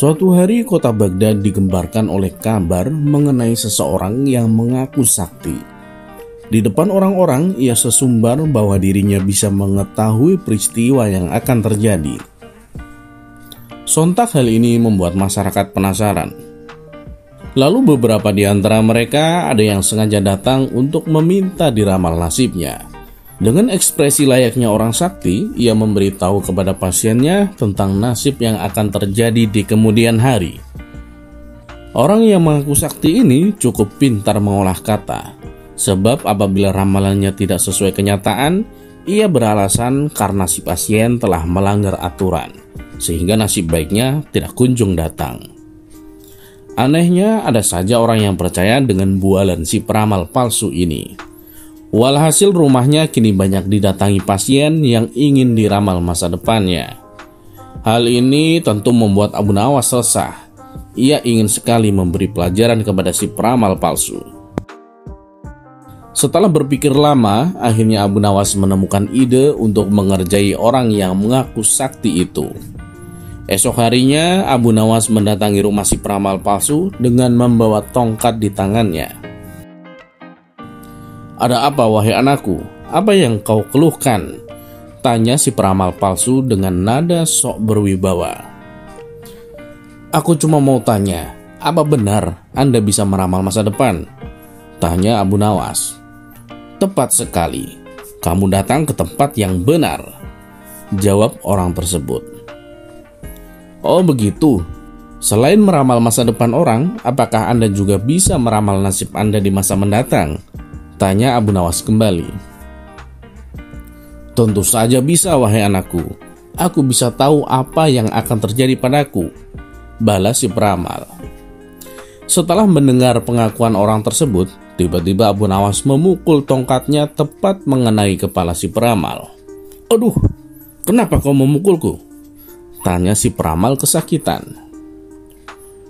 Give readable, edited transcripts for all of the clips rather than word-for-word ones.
Suatu hari kota Baghdad digembarkan oleh kabar mengenai seseorang yang mengaku sakti. Di depan orang-orang, ia sesumbar bahwa dirinya bisa mengetahui peristiwa yang akan terjadi. Sontak hal ini membuat masyarakat penasaran. Lalu beberapa di antara mereka ada yang sengaja datang untuk meminta diramal nasibnya. Dengan ekspresi layaknya orang sakti, ia memberitahu kepada pasiennya tentang nasib yang akan terjadi di kemudian hari. Orang yang mengaku sakti ini cukup pintar mengolah kata, sebab apabila ramalannya tidak sesuai kenyataan, ia beralasan karena si pasien telah melanggar aturan, sehingga nasib baiknya tidak kunjung datang. Anehnya, ada saja orang yang percaya dengan bualan si peramal palsu ini. Walhasil rumahnya kini banyak didatangi pasien yang ingin diramal masa depannya. Hal ini tentu membuat Abu Nawas resah. Ia ingin sekali memberi pelajaran kepada si peramal palsu. Setelah berpikir lama, akhirnya Abu Nawas menemukan ide untuk mengerjai orang yang mengaku sakti itu. Esok harinya, Abu Nawas mendatangi rumah si peramal palsu dengan membawa tongkat di tangannya. "Ada apa, wahai anakku? Apa yang kau keluhkan?" tanya si peramal palsu dengan nada sok berwibawa. "Aku cuma mau tanya, apa benar Anda bisa meramal masa depan?" tanya Abu Nawas. "Tepat sekali, kamu datang ke tempat yang benar," jawab orang tersebut. "Oh begitu, selain meramal masa depan orang, apakah Anda juga bisa meramal nasib Anda di masa mendatang?" tanya Abu Nawas kembali. "Tentu saja bisa, wahai anakku. Aku bisa tahu apa yang akan terjadi padaku," balas si peramal. Setelah mendengar pengakuan orang tersebut, tiba-tiba Abu Nawas memukul tongkatnya tepat mengenai kepala si peramal. "Aduh, kenapa kau memukulku?" tanya si peramal kesakitan.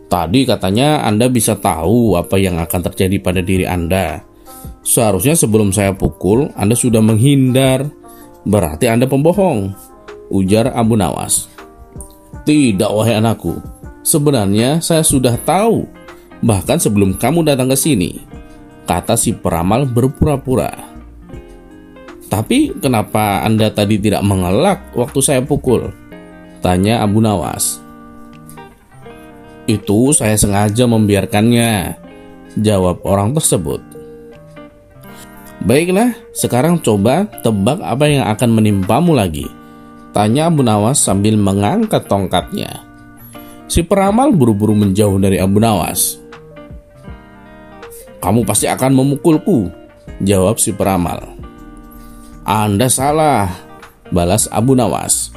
"Tadi katanya Anda bisa tahu apa yang akan terjadi pada diri Anda. Seharusnya sebelum saya pukul, Anda sudah menghindar. Berarti Anda pembohong," ujar Abu Nawas. "Tidak, wahai anakku. Sebenarnya saya sudah tahu, bahkan sebelum kamu datang ke sini," kata si peramal berpura-pura. "Tapi kenapa Anda tadi tidak mengelak waktu saya pukul?" tanya Abu Nawas. "Itu saya sengaja membiarkannya," jawab orang tersebut. "Baiklah, sekarang coba tebak apa yang akan menimpamu lagi," tanya Abu Nawas sambil mengangkat tongkatnya. Si peramal buru-buru menjauh dari Abu Nawas. "Kamu pasti akan memukulku," jawab si peramal. "Anda salah," balas Abu Nawas.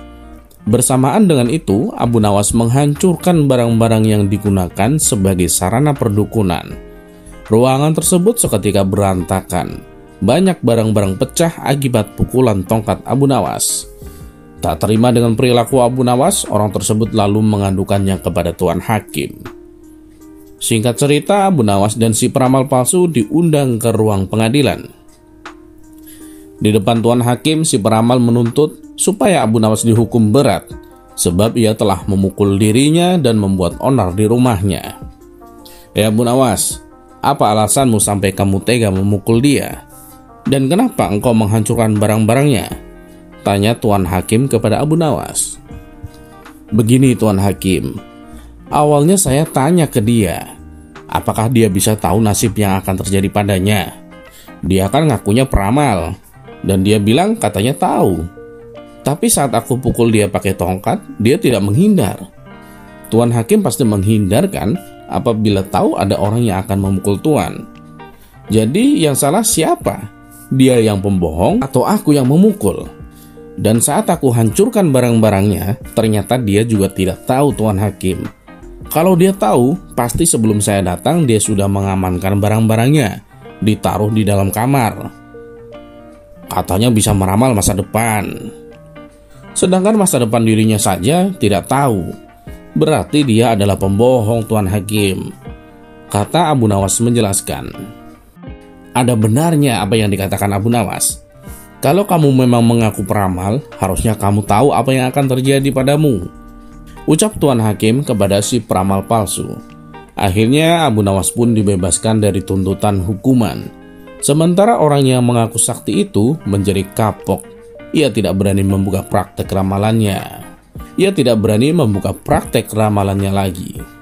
Bersamaan dengan itu, Abu Nawas menghancurkan barang-barang yang digunakan sebagai sarana perdukunan. Ruangan tersebut seketika berantakan. Banyak barang-barang pecah akibat pukulan tongkat Abu Nawas. Tak terima dengan perilaku Abu Nawas, orang tersebut lalu mengadukannya kepada Tuan Hakim. Singkat cerita, Abu Nawas dan si peramal palsu diundang ke ruang pengadilan. Di depan Tuan Hakim, si peramal menuntut supaya Abu Nawas dihukum berat, sebab ia telah memukul dirinya dan membuat onar di rumahnya. Abu Nawas, apa alasanmu sampai kamu tega memukul dia? Dan kenapa engkau menghancurkan barang-barangnya?" tanya Tuan Hakim kepada Abu Nawas. "Begini Tuan Hakim, awalnya saya tanya ke dia, apakah dia bisa tahu nasib yang akan terjadi padanya. Dia kan ngakunya peramal, dan dia bilang katanya tahu. Tapi saat aku pukul dia pakai tongkat, dia tidak menghindar. Tuan Hakim pasti menghindar kan apabila tahu ada orang yang akan memukul Tuan. Jadi yang salah siapa? Dia yang pembohong atau aku yang memukul? Dan saat aku hancurkan barang-barangnya, ternyata dia juga tidak tahu Tuan Hakim. Kalau dia tahu, pasti sebelum saya datang dia sudah mengamankan barang-barangnya, ditaruh di dalam kamar. Katanya bisa meramal masa depan. Sedangkan masa depan dirinya saja tidak tahu. Berarti dia adalah pembohong Tuan Hakim," kata Abu Nawas menjelaskan. Ada benarnya apa yang dikatakan Abu Nawas. Kalau kamu memang mengaku peramal, harusnya kamu tahu apa yang akan terjadi padamu. ucap Tuan Hakim kepada si peramal palsu. Akhirnya Abu Nawas pun dibebaskan dari tuntutan hukuman. Sementara orang yang mengaku sakti itu menjadi kapok. Ia tidak berani membuka praktek ramalannya. Ia tidak berani membuka praktek ramalannya lagi.